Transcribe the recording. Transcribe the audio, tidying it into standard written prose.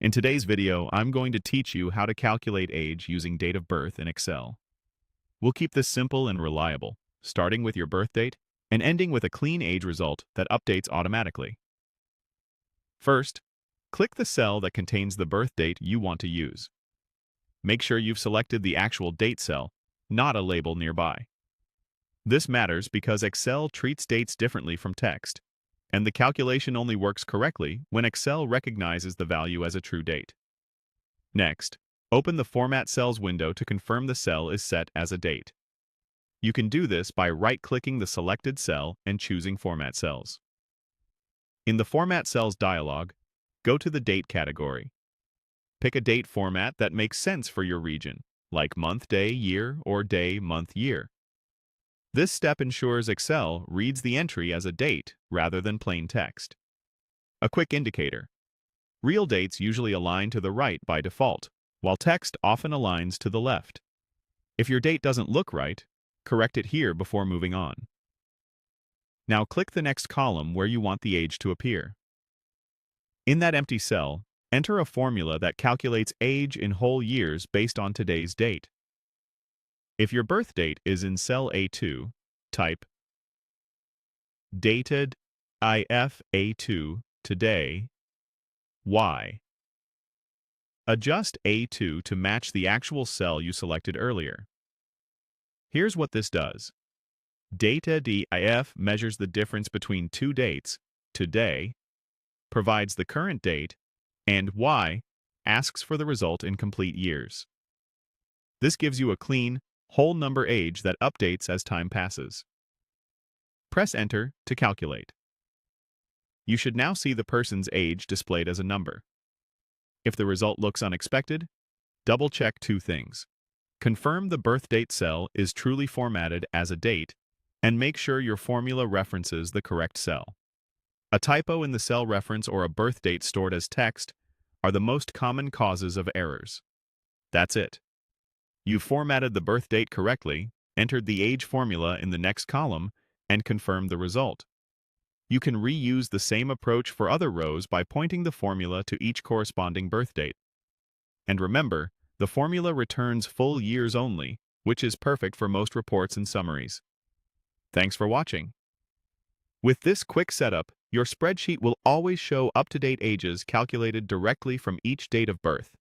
In today's video, I'm going to teach you how to calculate age using date of birth in Excel. We'll keep this simple and reliable, starting with your birth date and ending with a clean age result that updates automatically. First, click the cell that contains the birth date you want to use. Make sure you've selected the actual date cell, not a label nearby. This matters because Excel treats dates differently from text, and the calculation only works correctly when Excel recognizes the value as a true date. Next, open the Format Cells window to confirm the cell is set as a date. You can do this by right-clicking the selected cell and choosing Format Cells. In the Format Cells dialog, go to the Date category. Pick a date format that makes sense for your region, like month, day, year, or day, month, year. This step ensures Excel reads the entry as a date rather than plain text. A quick indicator. Real dates usually align to the right by default, while text often aligns to the left. If your date doesn't look right, correct it here before moving on. Now click the next column where you want the age to appear. In that empty cell, enter a formula that calculates age in whole years based on today's date. If your birth date is in cell A2, type DATEDIF A2 today, Y. Adjust A2 to match the actual cell you selected earlier. Here's what this does. DATEDIF measures the difference between two dates, today, provides the current date, and Y asks for the result in complete years. This gives you a clean, whole number age that updates as time passes. Press Enter to calculate. You should now see the person's age displayed as a number. If the result looks unexpected, double-check two things. Confirm the birth date cell is truly formatted as a date, and make sure your formula references the correct cell. A typo in the cell reference or a birth date stored as text are the most common causes of errors. That's it. You've formatted the birth date correctly, entered the age formula in the next column, and confirmed the result. You can reuse the same approach for other rows by pointing the formula to each corresponding birth date. And remember, the formula returns full years only, which is perfect for most reports and summaries. Thanks for watching. With this quick setup, your spreadsheet will always show up-to-date ages calculated directly from each date of birth.